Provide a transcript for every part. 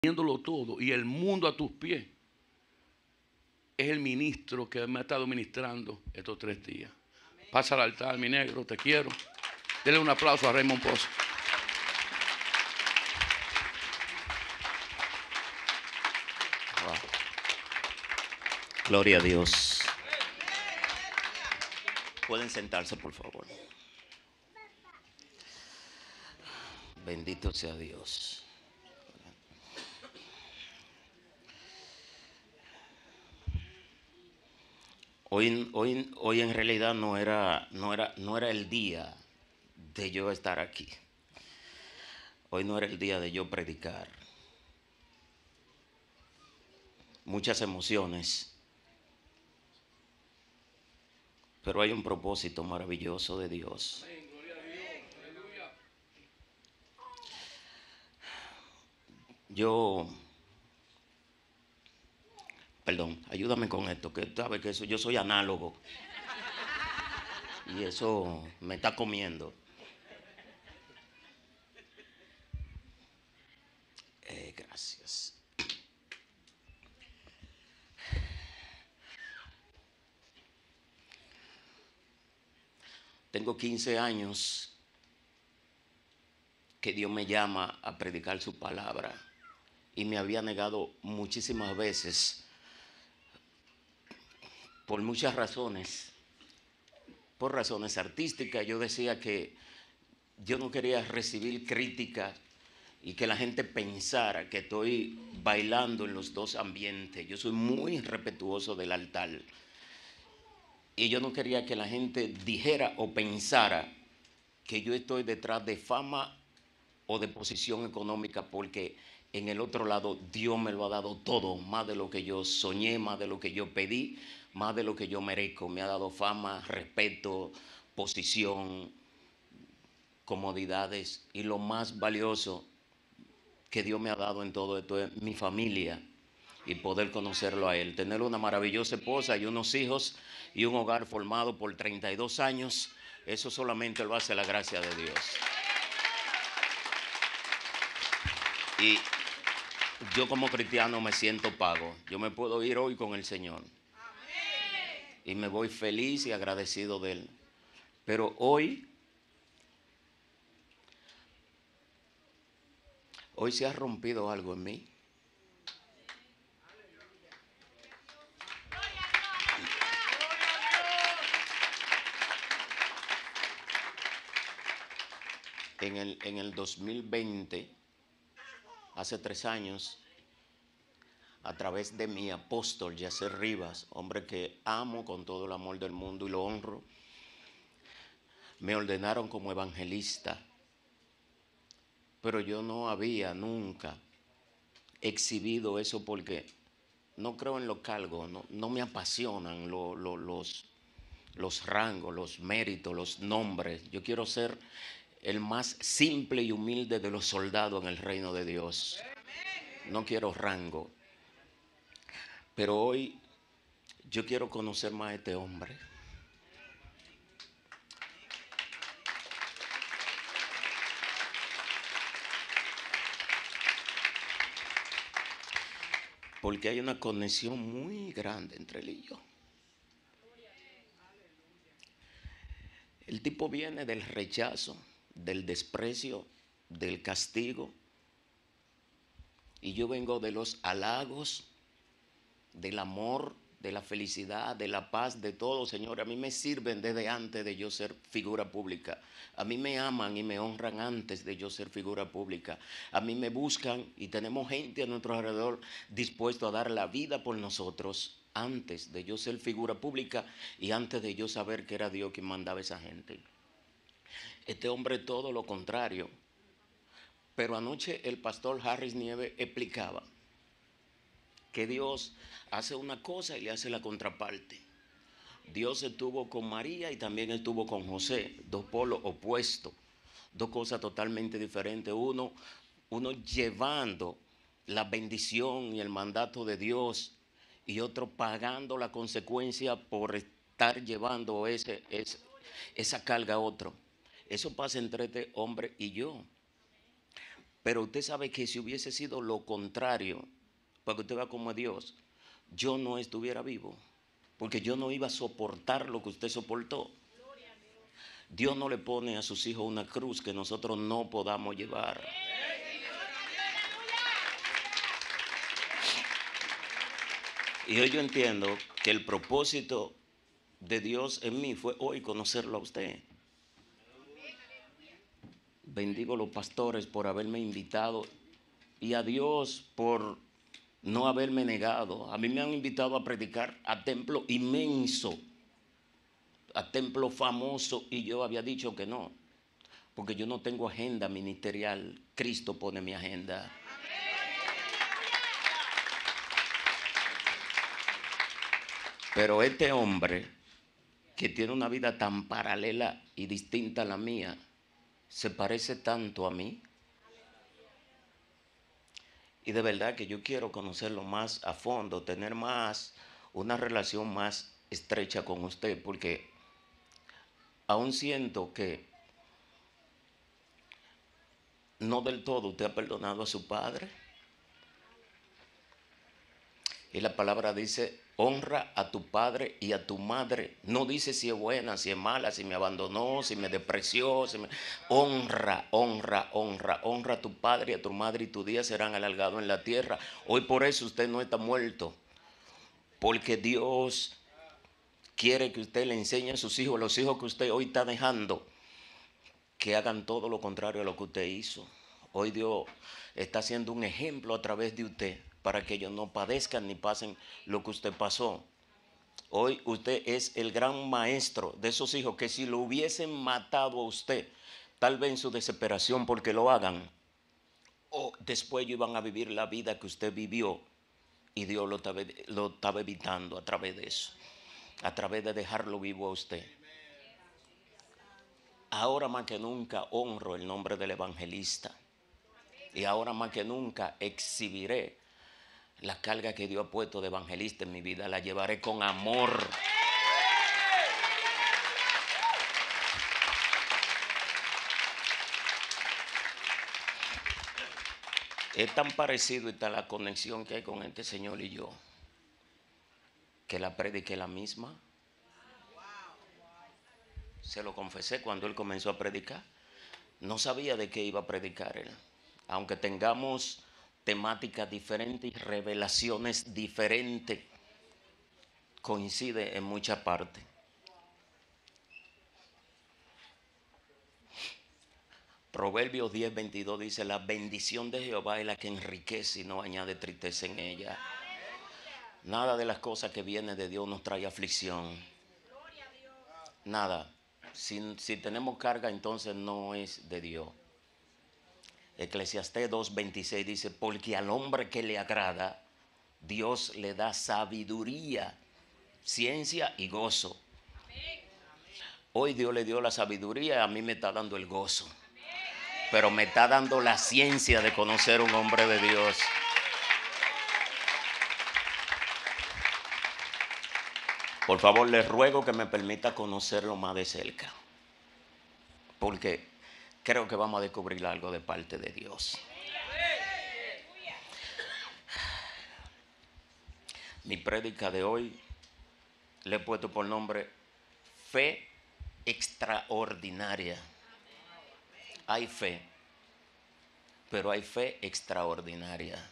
viéndolo todo y el mundo a tus pies, es el ministro que me ha estado ministrando estos 3 días. Pasa al altar, mi negro, te quiero. Dele un aplauso a Raymond Pozo. Wow. Gloria a Dios. Pueden sentarse, por favor. Bendito sea Dios. Hoy en realidad no era el día de yo estar aquí. Hoy no era el día de yo predicar. Muchas emociones, pero hay un propósito maravilloso de Dios. Perdón, ayúdame con esto, que sabes que yo soy análogo y eso me está comiendo. Gracias. Tengo 15 años que Dios me llama a predicar su palabra y me había negado muchísimas veces por muchas razones. Por razones artísticas, yo decía que yo no quería recibir críticas y que la gente pensara que estoy bailando en los dos ambientes. Yo soy muy respetuoso del altar. Y yo no quería que la gente dijera o pensara que yo estoy detrás de fama o de posición económica, porque en el otro lado Dios me lo ha dado todo, más de lo que yo soñé, más de lo que yo pedí, más de lo que yo merezco. Me ha dado fama, respeto, posición, comodidades, y lo más valioso que Dios me ha dado en todo esto es mi familia y poder conocerlo a Él. Tener una maravillosa esposa y unos hijos y un hogar formado por 32 años, eso solamente lo hace la gracia de Dios. Y yo como cristiano me siento pago. Yo me puedo ir hoy con el Señor. Y me voy feliz y agradecido de Él. Pero hoy se ha rompido algo en mí. En el 2020, hace 3 años, a través de mi apóstol Yacer Rivas, hombre que amo con todo el amor del mundo y lo honro, me ordenaron como evangelista. Pero yo no había nunca exhibido eso porque no creo en los cargos, no me apasionan los rangos, los méritos, los nombres. Yo quiero ser el más simple y humilde de los soldados en el reino de Dios. No quiero rango. Pero hoy yo quiero conocer más a este hombre. Porque hay una conexión muy grande entre él y yo. El tipo viene del rechazo, del desprecio, del castigo. Y yo vengo de los halagos, del amor, de la felicidad, de la paz, de todo, Señor. A mí me sirven desde antes de yo ser figura pública. A mí me aman y me honran antes de yo ser figura pública. A mí me buscan y tenemos gente a nuestro alrededor dispuesto a dar la vida por nosotros antes de yo ser figura pública y antes de yo saber que era Dios quien mandaba a esa gente. Este hombre todo lo contrario. Pero anoche el pastor Harris Nieves explicaba que Dios hace una cosa y le hace la contraparte. Dios estuvo con María y también estuvo con José, dos polos opuestos, dos cosas totalmente diferentes. Uno llevando la bendición y el mandato de Dios y otro pagando la consecuencia por estar llevando esa carga a otro. Eso pasa entre este hombre y yo. Pero usted sabe que si hubiese sido lo contrario, para que usted vea cómo es Dios, yo no estuviera vivo, porque yo no iba a soportar lo que usted soportó. Dios no le pone a sus hijos una cruz que nosotros no podamos llevar. Y hoy yo entiendo que el propósito de Dios en mí fue hoy conocerlo a usted. Bendigo a los pastores por haberme invitado y a Dios por no haberme negado. A mí me han invitado a predicar a templo inmenso, a templo famoso, y yo había dicho que no, porque yo no tengo agenda ministerial. Cristo pone mi agenda. Pero este hombre que tiene una vida tan paralela y distinta a la mía, se parece tanto a mí. Y de verdad que yo quiero conocerlo más a fondo, tener más, una relación más estrecha con usted, porque aún siento que no del todo usted ha perdonado a su padre. Y la palabra dice, honra a tu padre y a tu madre. No dice si es buena, si es mala, si me abandonó, si me despreció. Honra, honra, honra. Honra a tu padre y a tu madre y tus días serán alargados en la tierra. Hoy por eso usted no está muerto. Porque Dios quiere que usted le enseñe a sus hijos, los hijos que usted hoy está dejando, que hagan todo lo contrario a lo que usted hizo. Hoy Dios está haciendo un ejemplo a través de usted para que ellos no padezcan ni pasen lo que usted pasó. Hoy usted es el gran maestro de esos hijos que si lo hubiesen matado a usted, tal vez en su desesperación porque lo hagan, o después ellos iban a vivir la vida que usted vivió y Dios lo estaba evitando a través de eso, a través de dejarlo vivo a usted. Ahora más que nunca honro el nombre del evangelista. Y ahora más que nunca exhibiré la carga que Dios ha puesto de evangelista en mi vida. La llevaré con amor. Es tan parecido y tal la conexión que hay con este señor y yo, que la prediqué la misma. Se lo confesé cuando él comenzó a predicar. No sabía de qué iba a predicar él. Aunque tengamos temáticas diferentes y revelaciones diferentes, coincide en muchas partes. Proverbios 10:22 dice, la bendición de Jehová es la que enriquece y no añade tristeza en ella. Nada de las cosas que vienen de Dios nos trae aflicción. Nada. Si tenemos carga, entonces no es de Dios. Eclesiastés 2:26 dice, porque al hombre que le agrada, Dios le da sabiduría, ciencia y gozo. Hoy Dios le dio la sabiduría y a mí me está dando el gozo. Pero me está dando la ciencia de conocer un hombre de Dios. Por favor, les ruego que me permita conocerlo más de cerca, porque creo que vamos a descubrir algo de parte de Dios. Mi prédica de hoy le he puesto por nombre Fe Extraordinaria. Hay fe, pero hay fe extraordinaria.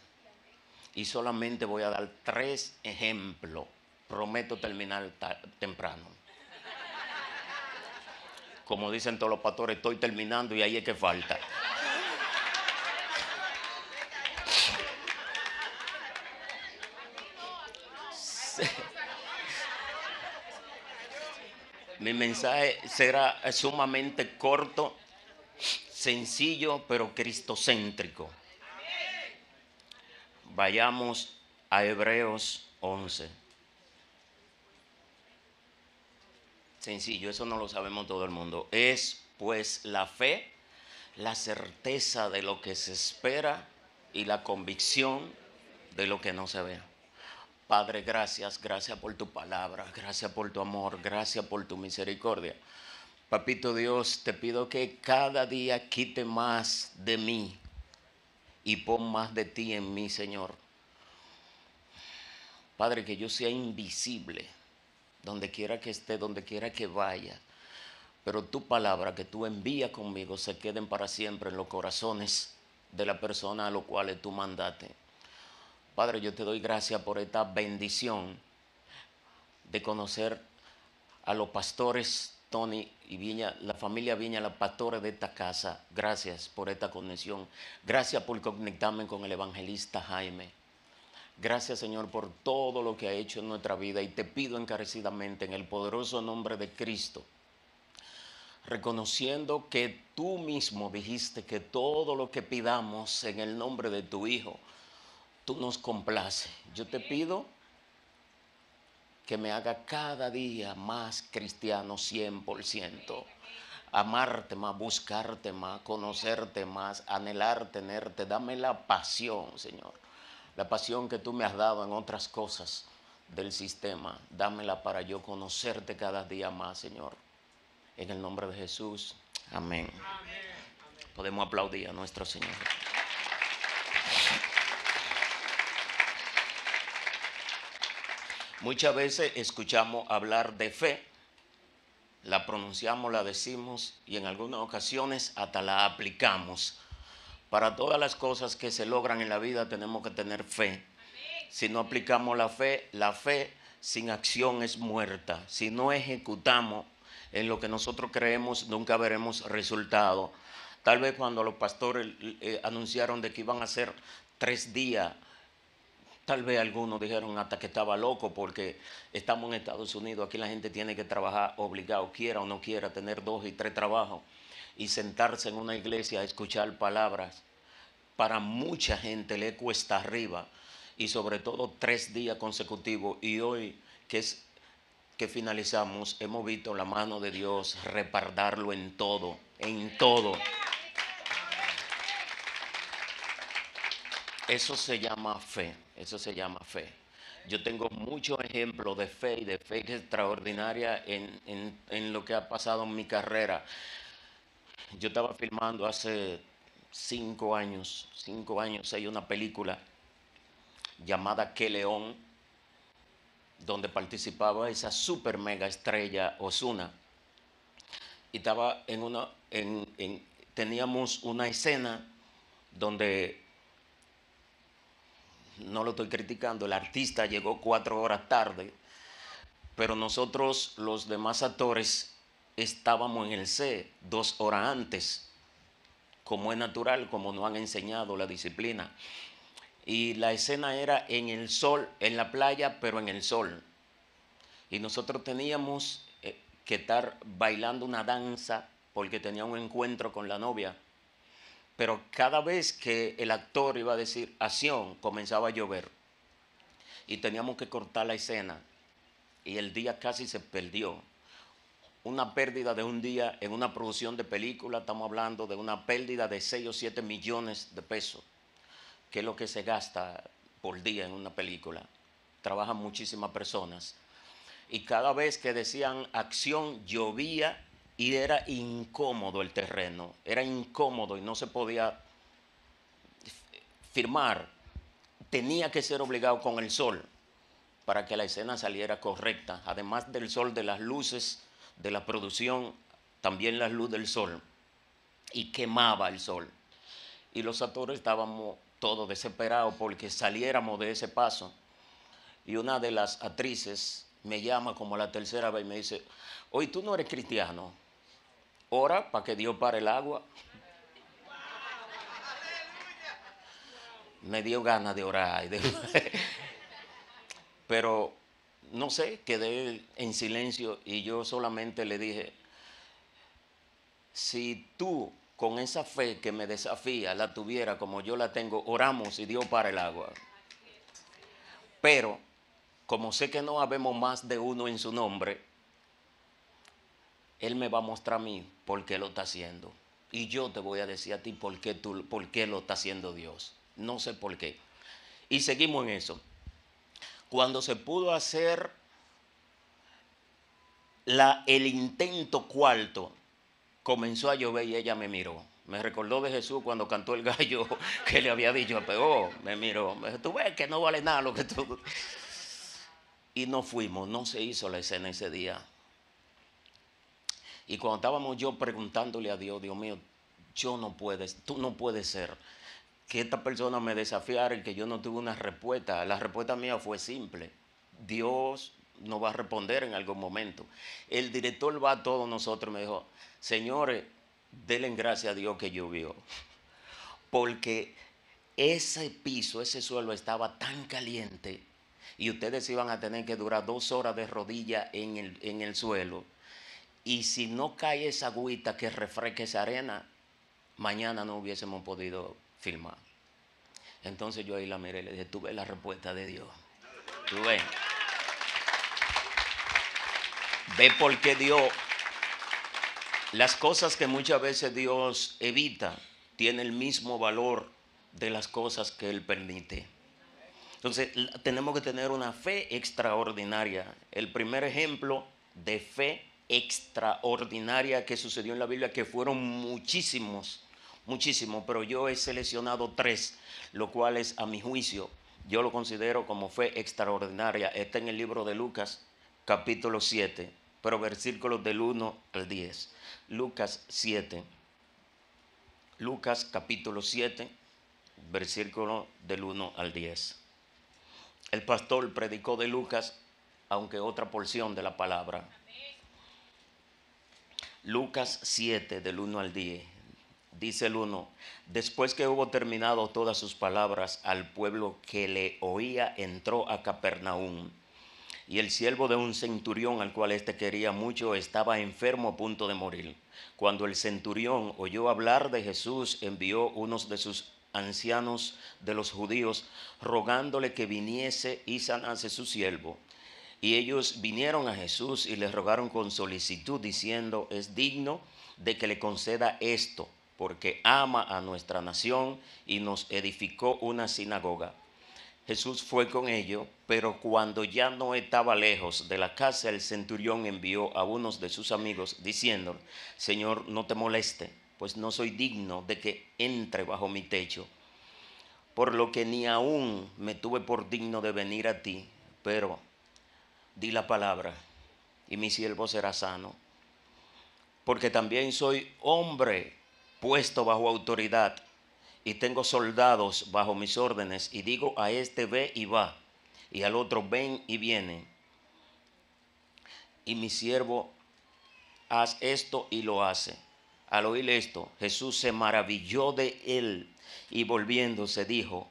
Y solamente voy a dar 3 ejemplos. Prometo terminar temprano. Como dicen todos los pastores, estoy terminando y ahí es que falta. Mi mensaje será sumamente corto, sencillo, pero cristocéntrico. Vayamos a Hebreos 11. Sencillo, eso no lo sabemos todo el mundo. Es pues la fe, la certeza de lo que se espera y la convicción de lo que no se ve. Padre, gracias por tu palabra, gracias por tu amor, gracias por tu misericordia. Papito Dios, te pido que cada día quite más de mí y pon más de ti en mí, Señor. Padre, que yo sea invisible, donde quiera que esté, donde quiera que vaya. Pero tu palabra que tú envías conmigo se queden para siempre en los corazones de la persona a los cuales tú mandaste. Padre, yo te doy gracias por esta bendición de conocer a los pastores Tony y Viña, la familia Viña, los pastores de esta casa. Gracias por esta conexión. Gracias por conectarme con el evangelista Jaime. Gracias, Señor, por todo lo que ha hecho en nuestra vida, y te pido encarecidamente en el poderoso nombre de Cristo, reconociendo que tú mismo dijiste que todo lo que pidamos en el nombre de tu Hijo, tú nos complaces. Yo te pido que me haga cada día más cristiano 100%. Amarte más, buscarte más, conocerte más, anhelar tenerte. Dame la pasión, Señor. La pasión que tú me has dado en otras cosas del sistema. Dámela para yo conocerte cada día más, Señor. En el nombre de Jesús. Amén. Podemos aplaudir a nuestro Señor. Muchas veces escuchamos hablar de fe, la pronunciamos, la decimos y en algunas ocasiones hasta la aplicamos. Para todas las cosas que se logran en la vida tenemos que tener fe. Si no aplicamos la fe sin acción es muerta. Si no ejecutamos en lo que nosotros creemos, nunca veremos resultado. Tal vez cuando los pastores anunciaron de que iban a hacer 3 días, tal vez algunos dijeron hasta que estaba loco, porque estamos en Estados Unidos, aquí la gente tiene que trabajar obligado, quiera o no quiera, tener 2 y 3 trabajos y sentarse en una iglesia a escuchar palabras. Para mucha gente le cuesta arriba, y sobre todo 3 días consecutivos. Y hoy que finalizamos, hemos visto la mano de Dios respaldarlo en todo, en todo. Eso se llama fe, eso se llama fe. Yo tengo muchos ejemplos de fe y de fe extraordinaria en lo que ha pasado en mi carrera. Yo estaba filmando hace 5 años, 6, una película llamada Que León, donde participaba esa super mega estrella Ozuna. Y estaba teníamos una escena donde, no lo estoy criticando, el artista llegó 4 horas tarde, pero nosotros los demás actores estábamos en el set 2 horas antes, como es natural, como nos han enseñado la disciplina. Y la escena era en el sol, en la playa, pero en el sol. Y nosotros teníamos que estar bailando una danza porque tenía un encuentro con la novia. Pero cada vez que el actor iba a decir acción, comenzaba a llover. Y teníamos que cortar la escena. Y el día casi se perdió. Una pérdida de un día en una producción de película, estamos hablando de una pérdida de 6 o 7 millones de pesos, que es lo que se gasta por día en una película. Trabajan muchísimas personas. Y cada vez que decían acción, llovía y era incómodo el terreno. Era incómodo y no se podía filmar. Tenía que ser obligado con el sol para que la escena saliera correcta. Además del sol, de las luces de la producción, también la luz del sol. Y quemaba el sol. Y los actores estábamos todos desesperados porque saliéramos de ese paso. Y una de las actrices me llama como la 3ª vez y me dice: hoy tú no eres cristiano, ora para que Dios pare el agua. Me dio ganas de orar. Pero no sé, quedé en silencio y yo solamente le dije: si tú con esa fe que me desafía la tuviera como yo la tengo, oramos y Dios para el agua. Pero como sé que no habemos más de uno en su nombre, Él me va a mostrar a mí por qué lo está haciendo. Y yo te voy a decir a ti por qué lo está haciendo Dios. No sé por qué. Y seguimos en eso. Cuando se pudo hacer el intento cuarto, comenzó a llover y ella me miró. Me recordó de Jesús cuando cantó el gallo que le había dicho, pegó, me miró, me dijo, tú ves que no vale nada lo que tú... Y no fuimos, no se hizo la escena ese día. Y cuando estábamos yo preguntándole a Dios, Dios mío, tú no puedes ser que esta persona me desafiara y que yo no tuve una respuesta. La respuesta mía fue simple. Dios nos va a responder en algún momento. El director va a todos nosotros y me dijo, señores, denle gracias a Dios que llovió. Porque ese piso, ese suelo estaba tan caliente y ustedes iban a tener que durar 2 horas de rodilla en el suelo. Y si no cae esa agüita que refresque esa arena, mañana no hubiésemos podido filmar. Entonces yo ahí la miré y le dije, tú ves la respuesta de Dios. Tú ves. Ve por qué Dios, las cosas que muchas veces Dios evita, tienen el mismo valor de las cosas que Él permite. Entonces tenemos que tener una fe extraordinaria. El primer ejemplo de fe extraordinaria que sucedió en la Biblia, que fueron muchísimos, pero yo he seleccionado 3, lo cual es, a mi juicio, yo lo considero como fe extraordinaria. Está en el libro de Lucas, capítulo 7, pero versículos del 1 al 10. Lucas 7, Lucas capítulo 7, versículo del 1 al 10. El pastor predicó de Lucas, aunque otra porción de la palabra. Lucas 7, del 1 al 10. Dice el 1, después que hubo terminado todas sus palabras al pueblo que le oía, entró a Capernaum. Y el siervo de un centurión, al cual éste quería mucho, estaba enfermo a punto de morir. Cuando el centurión oyó hablar de Jesús, envió unos de sus ancianos de los judíos, rogándole que viniese y sanase su siervo. Y ellos vinieron a Jesús y le rogaron con solicitud, diciendo, es digno de que le conceda esto, porque ama a nuestra nación y nos edificó una sinagoga. Jesús fue con ellos, pero cuando ya no estaba lejos de la casa, el centurión envió a unos de sus amigos, diciendo, Señor, no te moleste, pues no soy digno de que entre bajo mi techo, por lo que ni aún me tuve por digno de venir a ti, pero di la palabra y mi siervo será sano. Porque también soy hombre puesto bajo autoridad y tengo soldados bajo mis órdenes, y digo a este ve y va, y al otro ven y viene. Y mi siervo haz esto y lo hace. Al oír esto, Jesús se maravilló de él y volviéndose dijo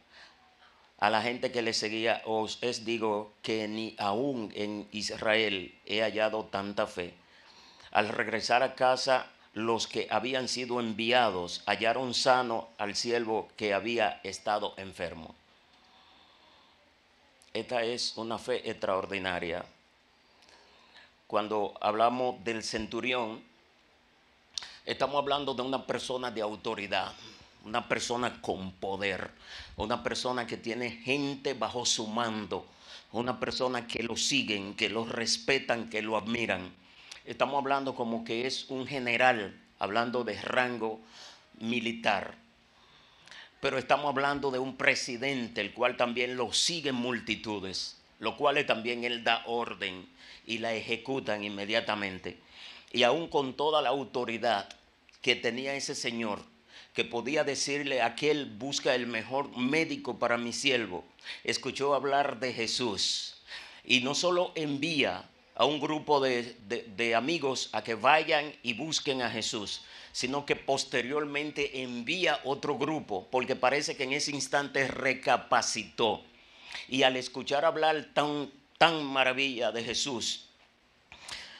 a la gente que le seguía, os digo que ni aún en Israel he hallado tanta fe. Al regresar a casa, los que habían sido enviados hallaron sano al siervo que había estado enfermo. Esta es una fe extraordinaria. Cuando hablamos del centurión, estamos hablando de una persona de autoridad, una persona con poder, una persona que tiene gente bajo su mando, una persona que lo siguen, que lo respetan, que lo admiran. Estamos hablando como que es un general, hablando de rango militar. Pero estamos hablando de un presidente, el cual también lo siguen multitudes, lo cual también él da orden y la ejecutan inmediatamente. Y aún con toda la autoridad que tenía ese señor, que podía decirle a aquel, busca el mejor médico para mi siervo, escuchó hablar de Jesús. Y no solo envía a un grupo de amigos a que vayan y busquen a Jesús, sino que posteriormente envía otro grupo, porque parece que en ese instante recapacitó. Y al escuchar hablar tan maravilla de Jesús,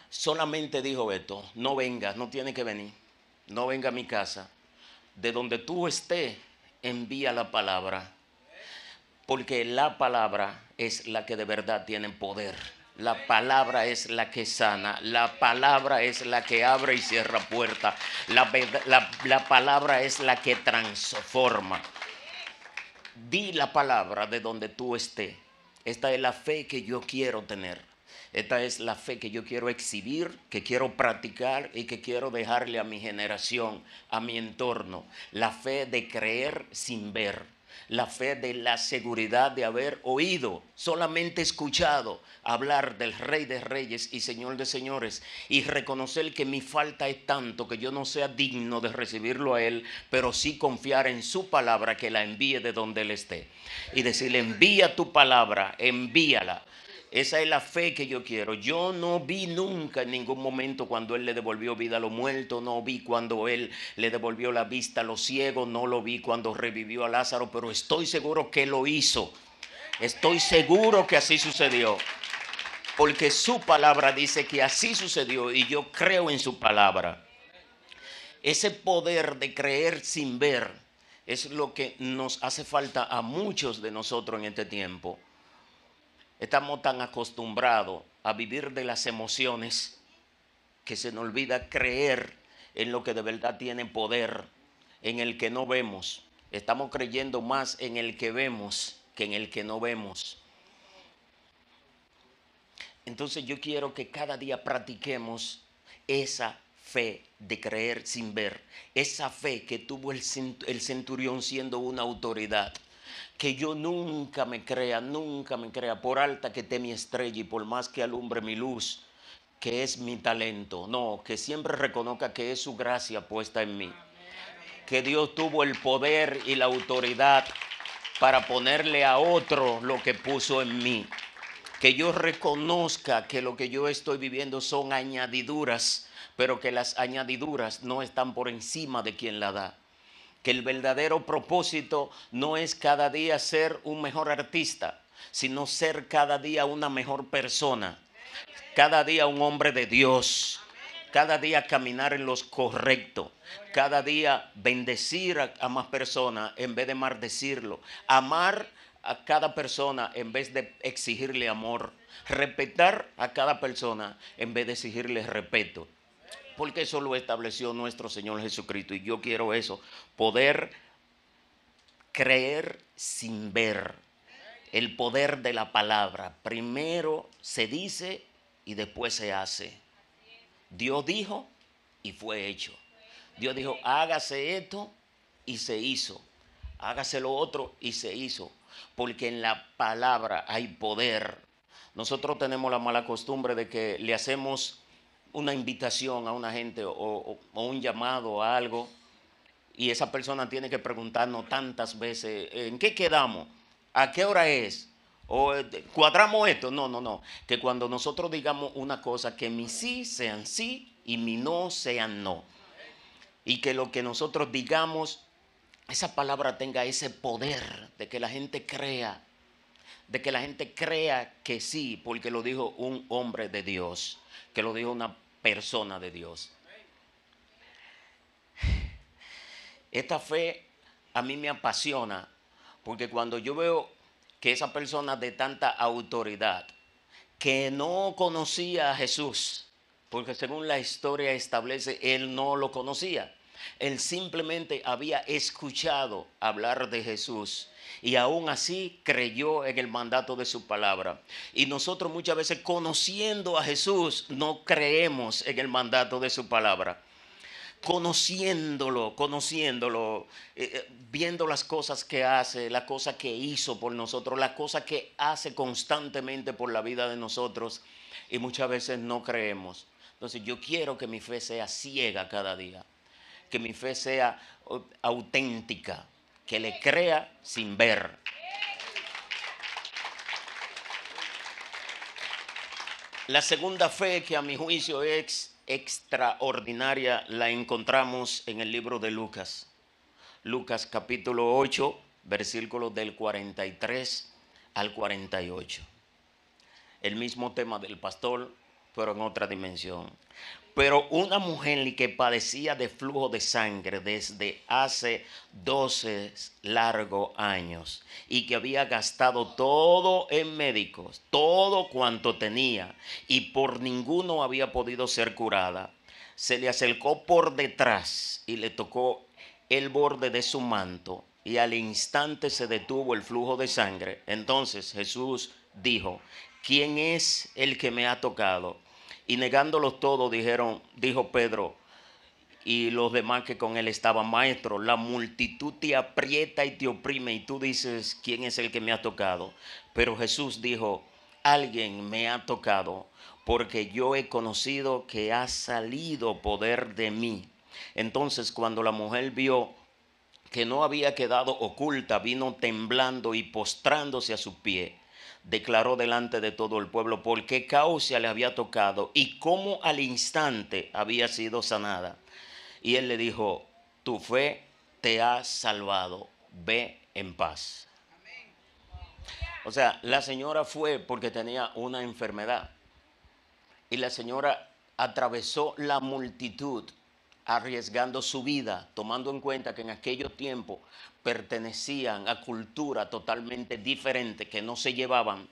solamente dijo esto, no vengas, no tiene que venir, no venga a mi casa. De donde tú estés, envía la palabra, porque la palabra es la que de verdad tiene poder. La palabra es la que sana, la palabra es la que abre y cierra puertas, la palabra es la que transforma. Di la palabra de donde tú estés. Esta es la fe que yo quiero tener. Esta es la fe que yo quiero exhibir, que quiero practicar y que quiero dejarle a mi generación, a mi entorno. La fe de creer sin ver. La fe de la seguridad de haber oído, solamente escuchado hablar del Rey de Reyes y Señor de Señores, y reconocer que mi falta es tanto que yo no sea digno de recibirlo a Él, pero sí confiar en su palabra, que la envíe de donde Él esté. Y decirle: envía tu palabra, envíala. Esa es la fe que yo quiero. Yo no vi nunca en ningún momento cuando Él le devolvió vida a los muertos, no vi cuando Él le devolvió la vista a los ciegos, no lo vi cuando revivió a Lázaro, pero estoy seguro que lo hizo. Estoy seguro que así sucedió, porque su palabra dice que así sucedió y yo creo en su palabra. Ese poder de creer sin ver es lo que nos hace falta a muchos de nosotros en este tiempo. Estamos tan acostumbrados a vivir de las emociones que se nos olvida creer en lo que de verdad tiene poder, en el que no vemos. Estamos creyendo más en el que vemos que en el que no vemos. Entonces yo quiero que cada día practiquemos esa fe de creer sin ver, esa fe que tuvo el centurión siendo una autoridad. Que yo nunca me crea, por alta que esté mi estrella y por más que alumbre mi luz, que es mi talento. No, que siempre reconozca que es su gracia puesta en mí. Que Dios tuvo el poder y la autoridad para ponerle a otro lo que puso en mí. Que yo reconozca que lo que yo estoy viviendo son añadiduras, pero que las añadiduras no están por encima de quien la da. Que el verdadero propósito no es cada día ser un mejor artista, sino ser cada día una mejor persona, cada día un hombre de Dios, cada día caminar en los correctos, cada día bendecir a más personas en vez de maldecirlo, amar a cada persona en vez de exigirle amor, respetar a cada persona en vez de exigirle respeto. Porque eso lo estableció nuestro Señor Jesucristo. Y yo quiero eso, poder creer sin ver. El poder de la palabra. Primero se dice y después se hace. Dios dijo y fue hecho. Dios dijo: hágase esto y se hizo. Hágase lo otro y se hizo. Porque en la palabra hay poder. Nosotros tenemos la mala costumbre de que le hacemos una invitación a una gente o un llamado a algo, y esa persona tiene que preguntarnos tantas veces: ¿en qué quedamos? ¿A qué hora es? ¿O cuadramos esto? No. Que cuando nosotros digamos una cosa, que mi sí sean sí y mi no sean no. Y que lo que nosotros digamos, esa palabra tenga ese poder de que la gente crea. De que la gente crea que sí, porque lo dijo un hombre de Dios, que lo dijo una persona de Dios. Esta fe a mí me apasiona, porque cuando yo veo que esa persona de tanta autoridad, que no conocía a Jesús, porque según la historia establece, él no lo conocía. Él simplemente había escuchado hablar de Jesús y aún así creyó en el mandato de su palabra. Y nosotros muchas veces, conociendo a Jesús, no creemos en el mandato de su palabra. Conociéndolo, viendo las cosas que hace, la cosa que hizo por nosotros, la cosa que hace constantemente por la vida de nosotros, y muchas veces no creemos. Entonces yo quiero que mi fe sea ciega cada día, que mi fe sea auténtica, que le crea sin ver. La segunda fe, que a mi juicio es extraordinaria, la encontramos en el libro de Lucas. Lucas capítulo 8, versículos del 43 al 48. El mismo tema del pastor, pero en otra dimensión. Pero una mujer que padecía de flujo de sangre desde hace 12 largos años y que había gastado todo en médicos, todo cuanto tenía, y por ninguno había podido ser curada, se le acercó por detrás y le tocó el borde de su manto, y al instante se detuvo el flujo de sangre. Entonces Jesús dijo: ¿quién es el que me ha tocado? Y negándolo todo, dijo Pedro y los demás que con él estaban: maestro, la multitud te aprieta y te oprime, y tú dices: ¿quién es el que me ha tocado? Pero Jesús dijo: alguien me ha tocado, porque yo he conocido que ha salido poder de mí. Entonces, cuando la mujer vio que no había quedado oculta, vino temblando y postrándose a sus pies, declaró delante de todo el pueblo por qué causa le había tocado y cómo al instante había sido sanada. Y él le dijo: tu fe te ha salvado, ve en paz. O sea, la señora fue porque tenía una enfermedad. Y la señora atravesó la multitud arriesgando su vida, tomando en cuenta que en aquellos tiempos pertenecían a culturas totalmente diferentes que no se llevaban.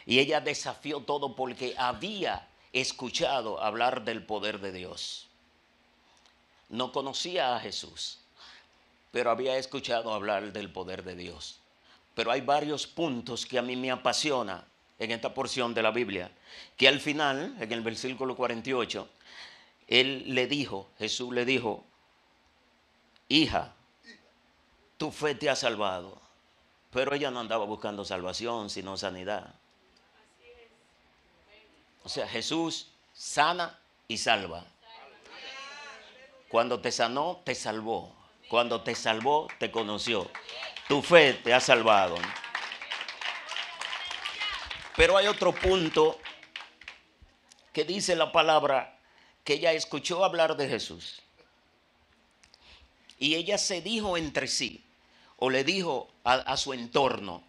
Y ella desafió todo porque había escuchado hablar del poder de Dios. No conocía a Jesús, pero había escuchado hablar del poder de Dios. Pero hay varios puntos que a mí me apasiona en esta porción de la Biblia, que al final, en el versículo 48, Jesús le dijo: hija, tu fe te ha salvado. Pero ella no andaba buscando salvación, sino sanidad. O sea, Jesús sana y salva. Cuando te sanó, te salvó. Cuando te salvó, te conoció. Tu fe te ha salvado. Pero hay otro punto que dice la palabra que ella escuchó hablar de Jesús. Y ella se dijo entre sí, o le dijo a su entorno: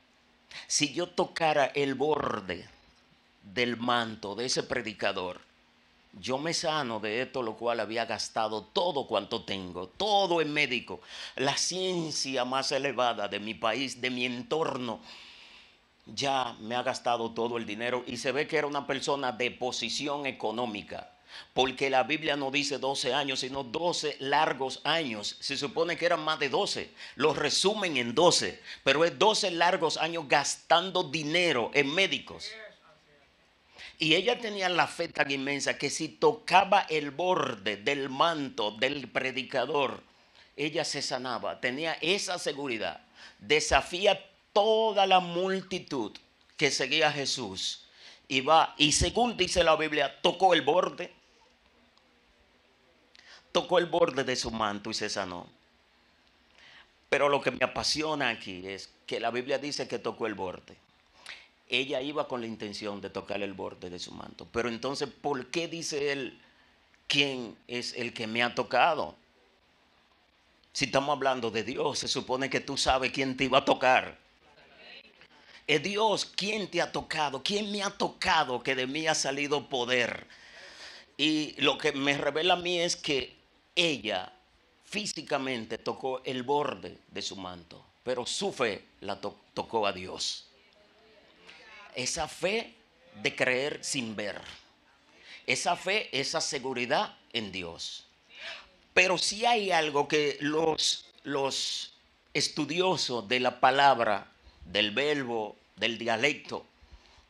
si yo tocara el borde del manto de ese predicador, yo me sano de esto, lo cual había gastado todo cuanto tengo, todo en médico, la ciencia más elevada de mi país, de mi entorno. Ya me ha gastado todo el dinero. Y se ve que era una persona de posición económica, porque la Biblia no dice 12 años, sino 12 largos años. Se supone que eran más de 12, los resumen en 12, pero es 12 largos años gastando dinero en médicos. Y ella tenía la fe tan inmensa que si tocaba el borde del manto del predicador, ella se sanaba. Tenía esa seguridad. Desafía toda la multitud que seguía a Jesús. Y va, y según dice la Biblia, tocó el borde de su manto y se sanó. Pero lo que me apasiona aquí es que la Biblia dice que tocó el borde. Ella iba con la intención de tocar el borde de su manto. Pero entonces, ¿por qué dice él: quién es el que me ha tocado? Si estamos hablando de Dios, se supone que tú sabes quién te iba a tocar. Es Dios quien te ha tocado. ¿Quién me ha tocado que de mí ha salido poder? Y lo que me revela a mí es que ella físicamente tocó el borde de su manto, pero su fe la tocó a Dios. Esa fe de creer sin ver. Esa fe, esa seguridad en Dios. Pero si hay algo que los estudiosos de la palabra, del verbo, del dialecto,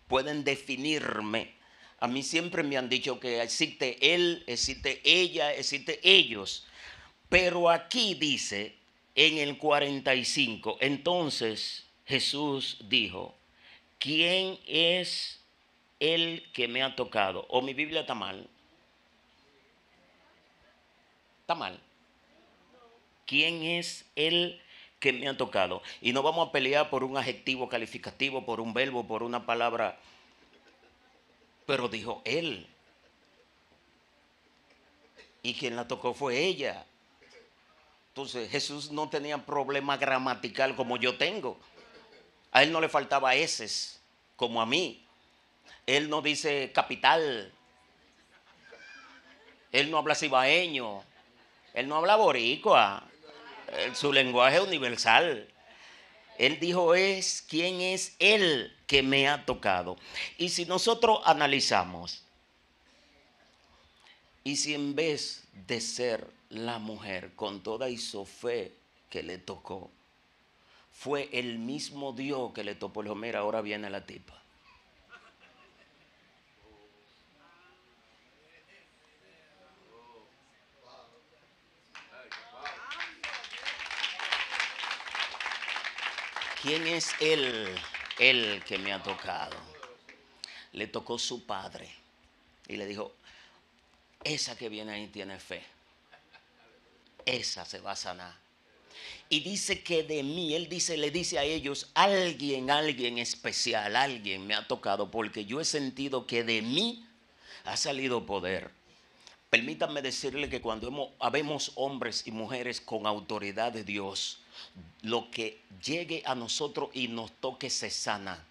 pueden definirme. A mí siempre me han dicho que existe él, existe ella, existe ellos. Pero aquí dice en el 45, entonces Jesús dijo: ¿quién es el que me ha tocado? O mi Biblia está mal. Está mal. ¿Quién es el que me ha tocado? Y no vamos a pelear por un adjetivo calificativo, por un verbo, por una palabra. Pero dijo él. Y quien la tocó fue ella. Entonces Jesús no tenía problema gramatical como yo tengo. A él no le faltaba eses como a mí. Él no dice capital. Él no habla cibaeño. Él no habla boricua. Su lenguaje es universal. Él dijo: ¿quién es él que me ha tocado? Y si nosotros analizamos, y si en vez de ser la mujer con toda su fe que le tocó fue el mismo Dios que le tocó. Le dijo, mira, ahora viene la tipa. ¿Quién es él que me ha tocado? Le tocó su padre y le dijo, esa que viene ahí tiene fe, esa se va a sanar. Y dice que de mí, él dice, le dice a ellos, alguien especial, alguien me ha tocado, porque yo he sentido que de mí ha salido poder. Permítanme decirle que cuando habemos hombres y mujeres con autoridad de Dios, lo que llegue a nosotros y nos toque se sana.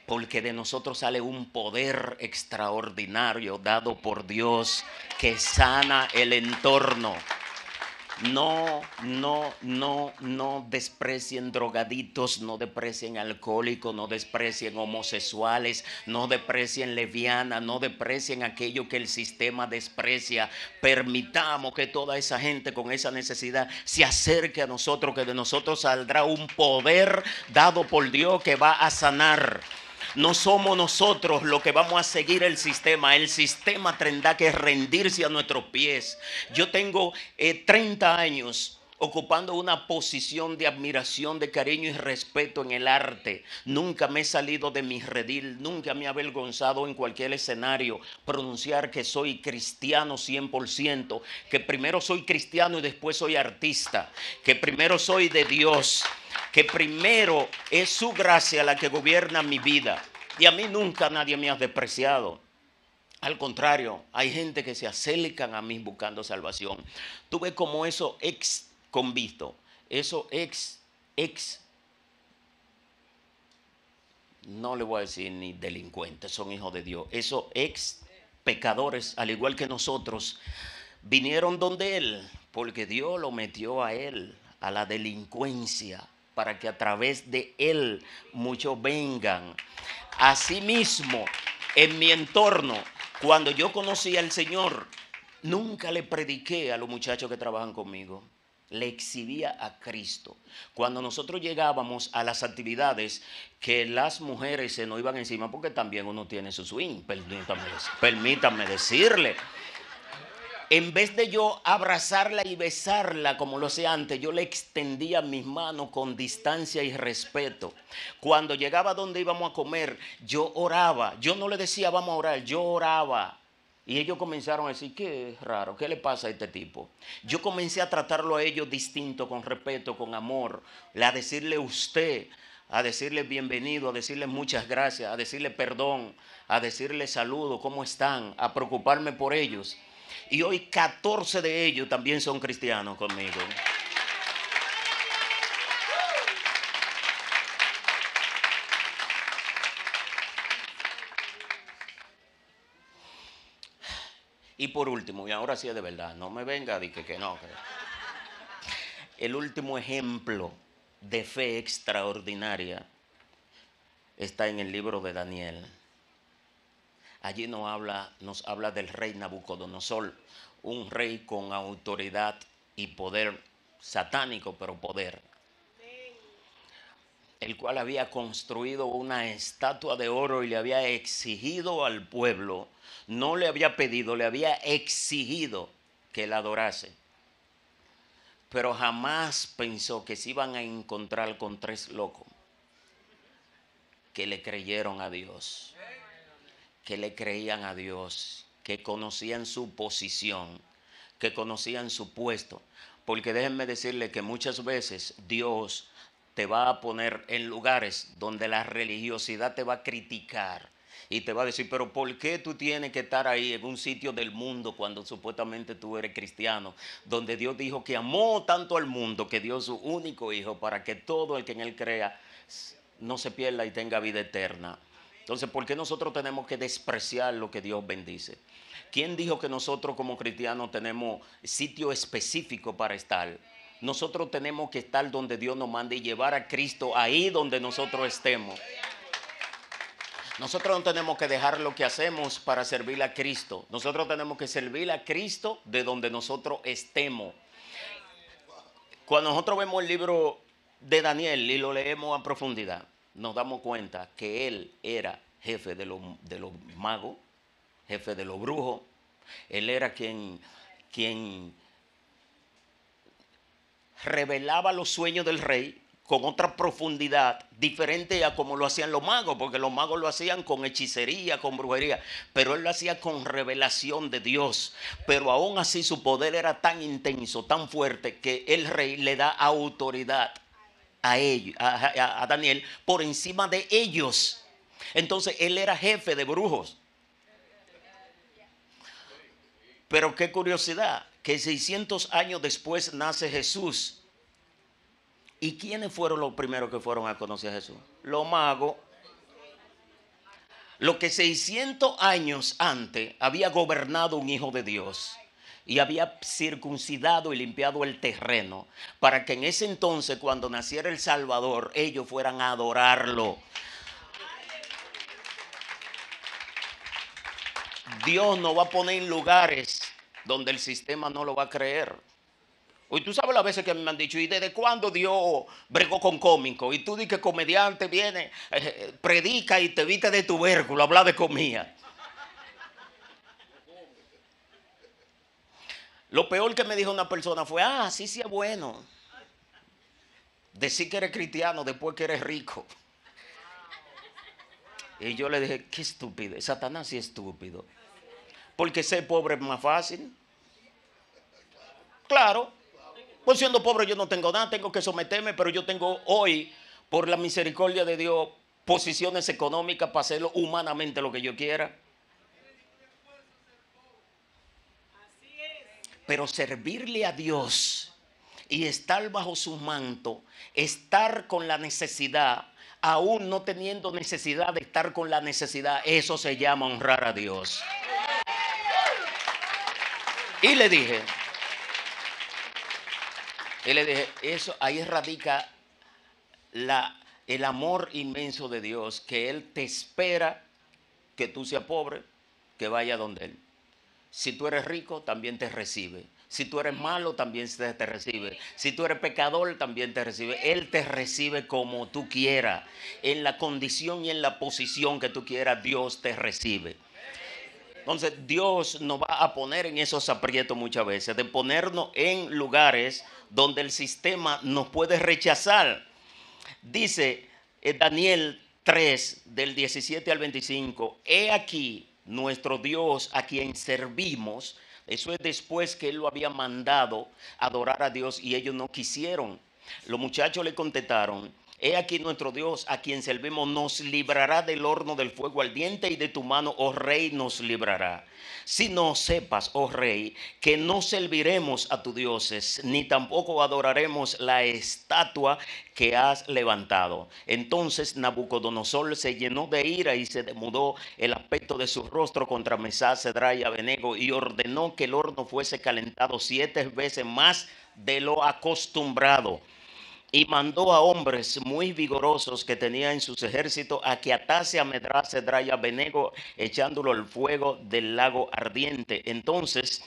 Porque de nosotros sale un poder extraordinario dado por Dios que sana el entorno. No desprecien drogaditos, no desprecien alcohólicos, no desprecien homosexuales, no desprecien lesbianas, no desprecien aquello que el sistema desprecia. Permitamos que toda esa gente con esa necesidad se acerque a nosotros, que de nosotros saldrá un poder dado por Dios que va a sanar. No somos nosotros los que vamos a seguir el sistema. El sistema tendrá que rendirse a nuestros pies. Yo tengo 30 años ocupando una posición de admiración, de cariño y respeto en el arte. Nunca me he salido de mi redil, nunca me he avergonzado en cualquier escenario pronunciar que soy cristiano 100%, que primero soy cristiano y después soy artista, que primero soy de Dios, que primero es su gracia la que gobierna mi vida. Y a mí nunca nadie me ha despreciado. Al contrario, hay gente que se acercan a mí buscando salvación. Tuve como esos ex convictos, esos ex, no le voy a decir ni delincuentes, son hijos de Dios. Esos ex pecadores, al igual que nosotros, vinieron donde él, porque Dios lo metió a él, a la delincuencia, para que a través de él muchos vengan. Asimismo, en mi entorno, cuando yo conocí al Señor, nunca le prediqué a los muchachos que trabajan conmigo. Le exhibía a Cristo. Cuando nosotros llegábamos a las actividades, que las mujeres se nos iban encima, porque también uno tiene su swing, permítanme decirle. En vez de yo abrazarla y besarla como lo hacía antes, yo le extendía mis manos con distancia y respeto. Cuando llegaba donde íbamos a comer, yo oraba. Yo no le decía vamos a orar, yo oraba. Y ellos comenzaron a decir, qué raro, ¿qué le pasa a este tipo? Yo comencé a tratarlo a ellos distinto, con respeto, con amor, a decirle usted, a decirle bienvenido, a decirle muchas gracias, a decirle perdón, a decirle saludo, ¿cómo están? A preocuparme por ellos. Y hoy 14 de ellos también son cristianos conmigo. Y por último, y ahora sí es de verdad, no me venga a decir que no. El último ejemplo de fe extraordinaria está en el libro de Daniel. Allí nos habla del rey Nabucodonosor, un rey con autoridad y poder satánico, pero poder. El cual había construido una estatua de oro y le había exigido al pueblo, no le había pedido, le había exigido que la adorase. Pero jamás pensó que se iban a encontrar con 3 locos que le creyeron a Dios, que le creían a Dios, que conocían su posición, que conocían su puesto. Porque déjenme decirle que muchas veces Dios te va a poner en lugares donde la religiosidad te va a criticar y te va a decir, pero ¿por qué tú tienes que estar ahí en un sitio del mundo cuando supuestamente tú eres cristiano? Donde Dios dijo que amó tanto al mundo que dio su único hijo para que todo el que en él crea no se pierda y tenga vida eterna. Entonces, ¿por qué nosotros tenemos que despreciar lo que Dios bendice? ¿Quién dijo que nosotros como cristianos tenemos sitio específico para estar? Nosotros tenemos que estar donde Dios nos mande y llevar a Cristo ahí donde nosotros estemos. Nosotros no tenemos que dejar lo que hacemos para servir a Cristo. Nosotros tenemos que servir a Cristo de donde nosotros estemos. Cuando nosotros vemos el libro de Daniel y lo leemos a profundidad, nos damos cuenta que él era jefe de los magos, jefe de los brujos. Él era quien revelaba los sueños del rey con otra profundidad diferente a como lo hacían los magos, porque los magos lo hacían con hechicería, con brujería, pero él lo hacía con revelación de Dios. Pero aún así su poder era tan intenso, tan fuerte, que el rey le da autoridad a ellos, a Daniel, por encima de ellos. Entonces él era jefe de brujos. Pero qué curiosidad, que 600 años después nace Jesús. ¿Y quiénes fueron los primeros que fueron a conocer a Jesús? Los magos. Lo que 600 años antes había gobernado un hijo de Dios y había circuncidado y limpiado el terreno para que en ese entonces, cuando naciera el Salvador, ellos fueran a adorarlo. Dios nos va a poner en lugares donde el sistema no lo va a creer. Hoy tú sabes las veces que me han dicho, ¿y desde cuándo Dios bregó con cómico? Y tú dices que comediante viene, predica y te viste de tubérculo, habla de comida. Lo peor que me dijo una persona fue, sí es bueno. Decir que eres cristiano después que eres rico. Y yo le dije, qué estúpido, Satanás sí es estúpido. Porque ser pobre es más fácil. Claro. Pues siendo pobre yo no tengo nada, tengo que someterme, pero yo tengo hoy, por la misericordia de Dios, posiciones económicas para hacerlo humanamente lo que yo quiera. Pero servirle a Dios y estar bajo su manto, estar con la necesidad, aún no teniendo necesidad de estar con la necesidad, eso se llama honrar a Dios. Y le dije, eso ahí radica el amor inmenso de Dios, que Él te espera que tú seas pobre, que vaya donde Él. Si tú eres rico, también te recibe. Si tú eres malo, también te recibe. Si tú eres pecador, también te recibe. Él te recibe como tú quieras. En la condición y en la posición que tú quieras, Dios te recibe. Entonces Dios nos va a poner en esos aprietos muchas veces, de ponernos en lugares donde el sistema nos puede rechazar. Dice Daniel 3, del 17 al 25, he aquí nuestro Dios a quien servimos. Eso es después que él lo había mandado a adorar a Dios y ellos no quisieron. Los muchachos le contestaron, he aquí nuestro Dios a quien servimos nos librará del horno del fuego ardiente y de tu mano, oh rey, nos librará. Si no sepas, oh rey, que no serviremos a tus dioses, ni tampoco adoraremos la estatua que has levantado. Entonces Nabucodonosor se llenó de ira y se demudó el aspecto de su rostro contra Mesach, Sadrach y Abednego y ordenó que el horno fuese calentado 7 veces más de lo acostumbrado. Y mandó a hombres muy vigorosos que tenía en sus ejércitos a que atase a Mesach, Sadrach y Abednego, echándolo al fuego del lago ardiente. Entonces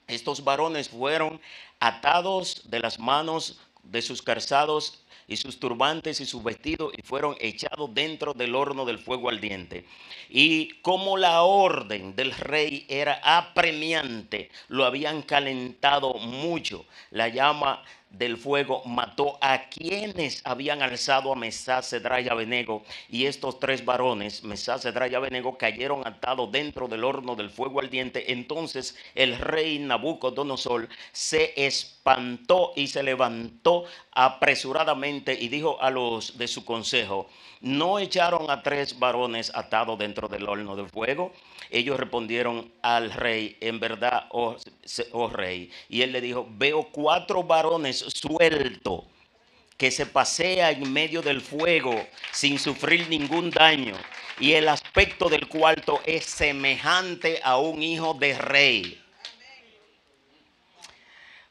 estos varones fueron atados de las manos de sus calzados y sus turbantes y sus vestidos y fueron echados dentro del horno del fuego ardiente. Y como la orden del rey era apremiante, lo habían calentado mucho. La llama del fuego mató a quienes habían alzado a Mesach, Sadrach y Abednego, y estos 3 varones, Mesach, Sadrach y Abednego, cayeron atados dentro del horno del fuego ardiente. Entonces el rey Nabucodonosor se espantó y se levantó apresuradamente y dijo a los de su consejo, ¿no echaron a 3 varones atados dentro del horno del fuego? Ellos respondieron al rey, en verdad, oh rey. Y él le dijo, veo 4 varones sueltos que se pasea en medio del fuego sin sufrir ningún daño. Y el aspecto del cuarto es semejante a un hijo de rey.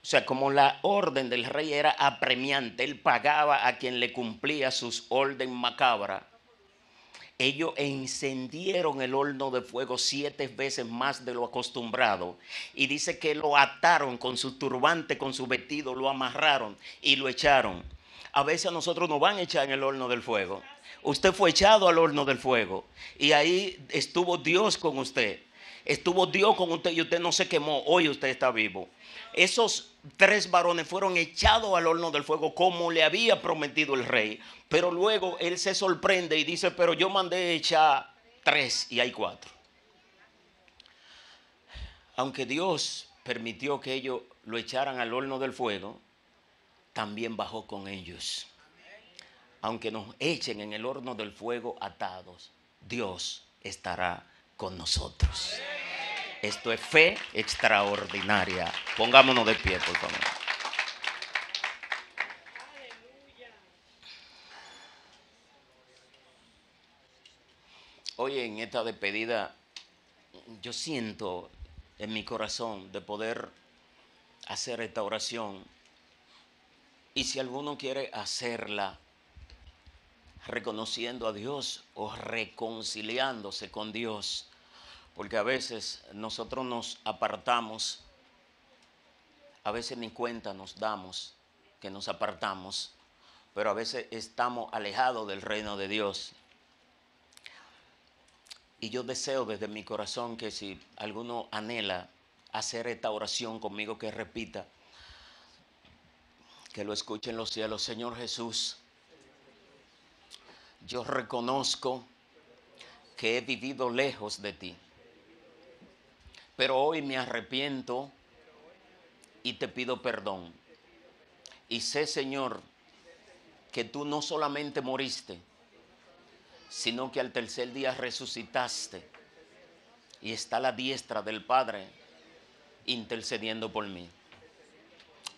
O sea, como la orden del rey era apremiante, él pagaba a quien le cumplía sus órdenes macabras. ellos encendieron el horno de fuego 7 veces más de lo acostumbrado. Y dice que lo ataron con su turbante, con su vestido, lo amarraron y lo echaron. A veces a nosotros nos van a echar en el horno del fuego. Usted fue echado al horno del fuego y ahí estuvo Dios con usted. Estuvo Dios con usted y usted no se quemó. Hoy usted está vivo. Esos 3 varones fueron echados al horno del fuego como le había prometido el rey. Pero luego él se sorprende y dice, pero yo mandé echar 3 y hay 4. Aunque Dios permitió que ellos lo echaran al horno del fuego, también bajó con ellos. Aunque nos echen en el horno del fuego atados, Dios estará con nosotros. Esto es fe extraordinaria. Pongámonos de pie, por favor. Hoy en esta despedida, yo siento en mi corazón de poder hacer esta oración. Y si alguno quiere hacerla reconociendo a Dios o reconciliándose con Dios, porque a veces nosotros nos apartamos, a veces ni cuenta nos damos que nos apartamos, pero a veces estamos alejados del reino de Dios. Y yo deseo desde mi corazón que si alguno anhela hacer esta oración conmigo, que repita, que lo escuchen los cielos. Señor Jesús, yo reconozco que he vivido lejos de ti, pero hoy me arrepiento y te pido perdón. Y sé, Señor, que tú no solamente moriste, sino que al tercer día resucitaste y está a la diestra del Padre intercediendo por mí.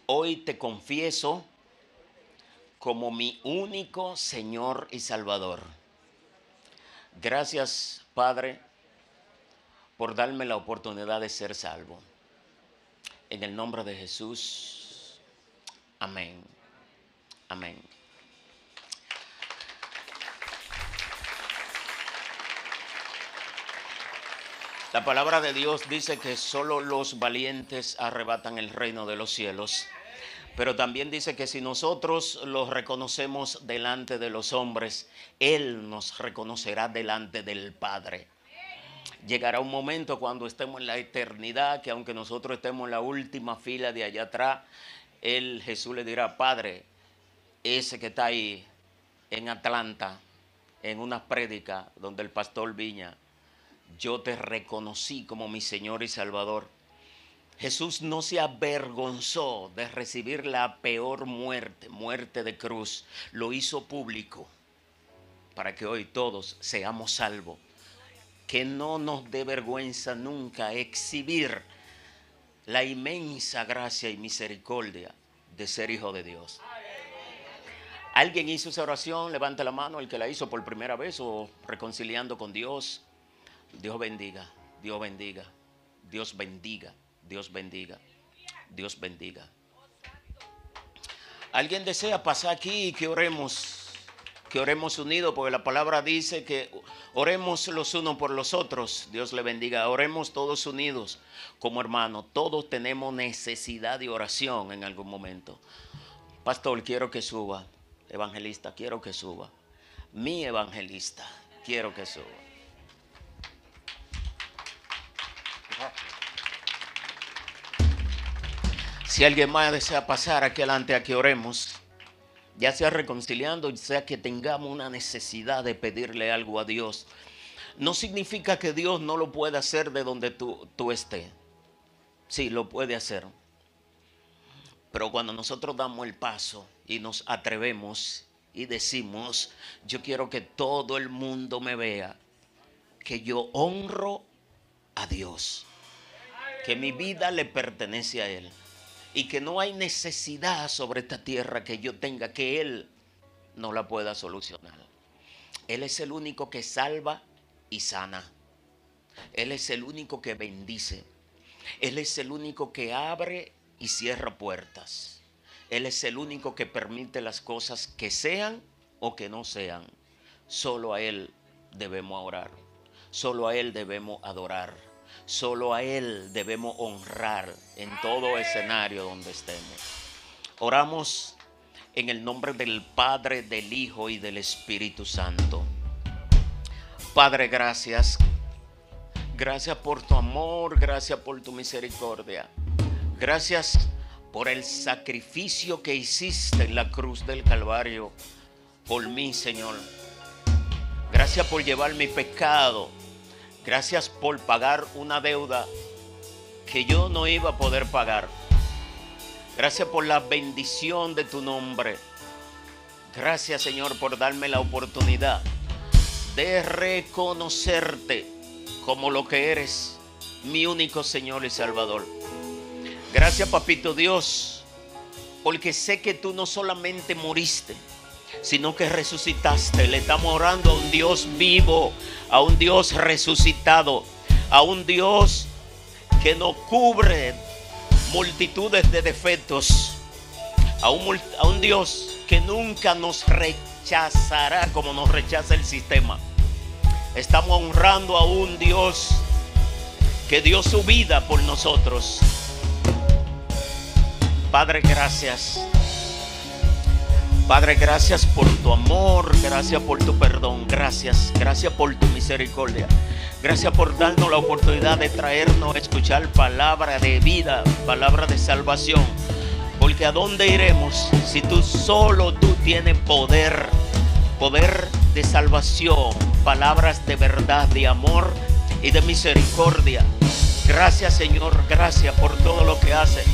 Hoy te confieso como mi único Señor y Salvador. Gracias, Padre, por darme la oportunidad de ser salvo. En el nombre de Jesús. Amén. Amén. La palabra de Dios dice que solo los valientes arrebatan el reino de los cielos. Pero también dice que si nosotros los reconocemos delante de los hombres, Él nos reconocerá delante del Padre. Llegará un momento cuando estemos en la eternidad, que aunque nosotros estemos en la última fila de allá atrás, Jesús le dirá, Padre, ese que está ahí en Atlanta, en una prédica donde el pastor Viña, yo te reconocí como mi Señor y Salvador. Jesús no se avergonzó de recibir la peor muerte, muerte de cruz. Lo hizo público para que hoy todos seamos salvos. Que no nos dé vergüenza nunca exhibir la inmensa gracia y misericordia de ser hijo de Dios. ¿Alguien hizo esa oración? Levante la mano el que la hizo por primera vez o reconciliando con Dios. Dios bendiga, Dios bendiga, Dios bendiga, Dios bendiga, Dios bendiga. ¿Alguien desea pasar aquí y que oremos unidos? Porque la palabra dice que oremos los unos por los otros. Dios le bendiga. Oremos todos unidos como hermanos. Todos tenemos necesidad de oración en algún momento. Pastor, quiero que suba. Evangelista, quiero que suba. Mi evangelista, quiero que suba. Si alguien más desea pasar aquí adelante a que oremos, ya sea reconciliando, ya sea que tengamos una necesidad de pedirle algo a Dios, no significa que Dios no lo pueda hacer de donde tú estés. Sí, lo puede hacer. Pero cuando nosotros damos el paso y nos atrevemos y decimos, yo quiero que todo el mundo me vea, que yo honro a Dios, que mi vida le pertenece a Él. Y que no hay necesidad sobre esta tierra que yo tenga que Él no la pueda solucionar. Él es el único que salva y sana. Él es el único que bendice. Él es el único que abre y cierra puertas. Él es el único que permite las cosas que sean o que no sean. Solo a Él debemos orar. Solo a Él debemos adorar. Solo a Él debemos honrar en todo escenario donde estemos. Oramos en el nombre del Padre, del Hijo y del Espíritu Santo. Padre, gracias. Gracias por tu amor, gracias por tu misericordia. Gracias por el sacrificio que hiciste en la cruz del Calvario por mí, Señor. Gracias por llevar mi pecado. Gracias por pagar una deuda que yo no iba a poder pagar. Gracias por la bendición de tu nombre. Gracias, Señor, por darme la oportunidad de reconocerte como lo que eres, mi único Señor y Salvador. Gracias, Papito Dios, porque sé que tú no solamente moriste, sino que resucitaste. Le estamos orando a un Dios vivo, a un Dios resucitado, a un Dios que nos cubre multitudes de defectos, a un Dios que nunca nos rechazará como nos rechaza el sistema. Estamos honrando a un Dios que dio su vida por nosotros. Padre, gracias. Padre, gracias por tu amor, gracias por tu perdón, gracias por tu misericordia. Gracias por darnos la oportunidad de traernos a escuchar palabra de vida, palabra de salvación. Porque ¿a dónde iremos si solo tú tienes poder de salvación, palabras de verdad, de amor y de misericordia? Gracias, Señor, gracias por todo lo que hace.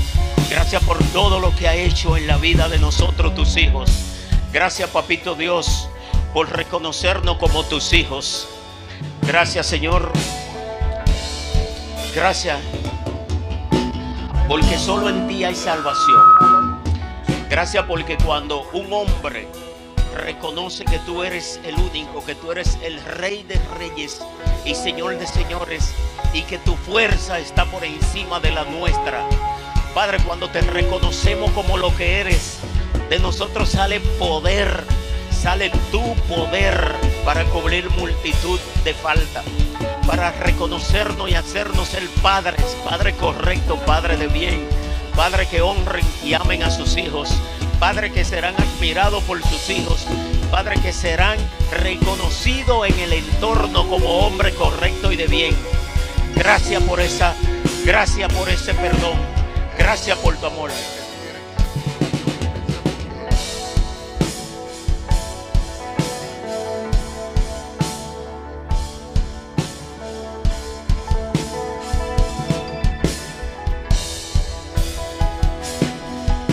Gracias por todo lo que ha hecho en la vida de nosotros, tus hijos. Gracias, Papito Dios, por reconocernos como tus hijos. Gracias, Señor. Gracias, porque solo en ti hay salvación. Gracias porque cuando un hombre reconoce que tú eres el único, que tú eres el Rey de Reyes y Señor de Señores, y que tu fuerza está por encima de la nuestra, Padre, cuando te reconocemos como lo que eres, de nosotros sale poder, sale tu poder para cubrir multitud de falta, para reconocernos y hacernos el Padre correcto, Padre de bien, Padre que honren y amen a sus hijos, Padre que serán admirados por sus hijos, Padre que serán reconocidos en el entorno como hombre correcto y de bien. Gracias por ese perdón. Gracias por tu amor.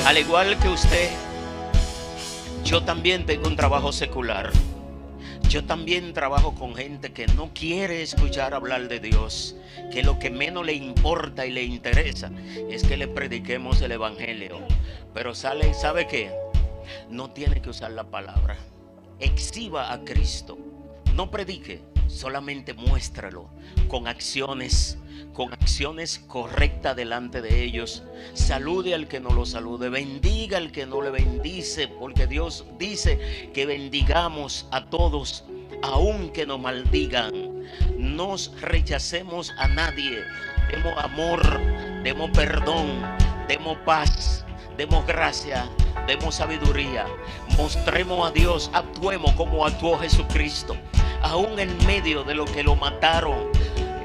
Al igual que usted, yo también tengo un trabajo secular. Yo también trabajo con gente que no quiere escuchar hablar de Dios, que lo que menos le importa y le interesa es que le prediquemos el evangelio. Pero ¿sabe qué? No tiene que usar la palabra. Exhiba a Cristo. No predique, solamente muéstralo con acciones correctas delante de ellos. Salude al que no lo salude, bendiga al que no le bendice, porque Dios dice que bendigamos a todos, aun que nos maldigan. No rechacemos a nadie. Demos amor, demos perdón, demos paz, demos gracia, demos sabiduría. Mostremos a Dios, actuemos como actuó Jesucristo. Aún en medio de lo que lo mataron,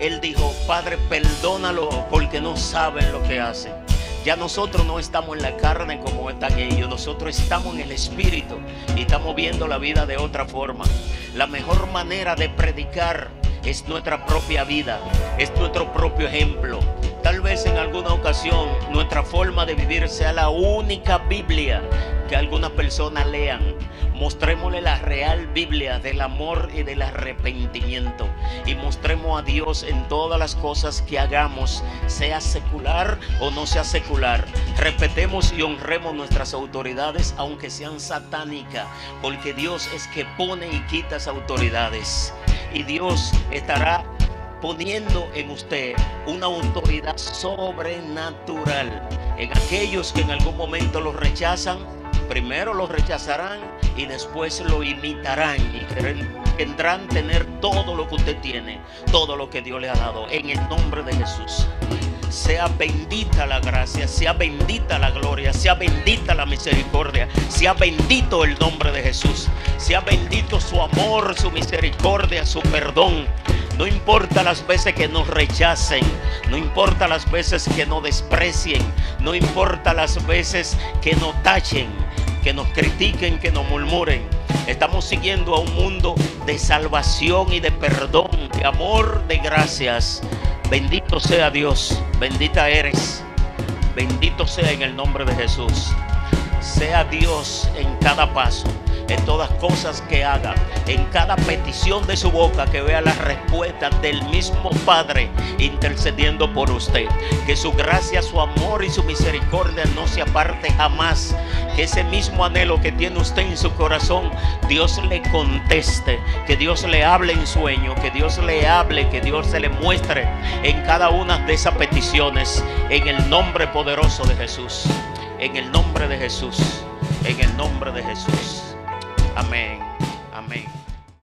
Él dijo: Padre, perdónalo porque no saben lo que hacen. Ya nosotros no estamos en la carne como están ellos. Nosotros estamos en el Espíritu y estamos viendo la vida de otra forma. La mejor manera de predicar es nuestra propia vida, es nuestro propio ejemplo. Tal vez en alguna ocasión nuestra forma de vivir sea la única Biblia que algunas personas lean. Mostrémosle la real Biblia del amor y del arrepentimiento, y mostremos a Dios en todas las cosas que hagamos, sea secular o no sea secular. Respetemos y honremos nuestras autoridades, aunque sean satánicas, porque Dios es que pone y quita esas autoridades, y Dios estará poniendo en usted una autoridad sobrenatural. En aquellos que en algún momento los rechazan, primero los rechazarán y después lo imitarán y querrán tener todo lo que usted tiene, todo lo que Dios le ha dado, en el nombre de Jesús. Sea bendita la gracia, sea bendita la gloria, sea bendita la misericordia, sea bendito el nombre de Jesús, sea bendito su amor, su misericordia, su perdón. No importa las veces que nos rechacen, no importa las veces que nos desprecien, no importa las veces que nos tachen, que nos critiquen, que nos murmuren. Estamos siguiendo a un mundo de salvación y de perdón, de amor, de gracias. Bendito sea Dios, bendita eres, bendito sea en el nombre de Jesús. Sea Dios en cada paso, en todas cosas que haga, en cada petición de su boca, que vea la respuesta del mismo Padre intercediendo por usted. Que su gracia, su amor y su misericordia no se aparte jamás. Que ese mismo anhelo que tiene usted en su corazón, Dios le conteste, que Dios le hable en sueño, que Dios le hable, que Dios se le muestre en cada una de esas peticiones, en el nombre poderoso de Jesús, en el nombre de Jesús, en el nombre de Jesús. Amén.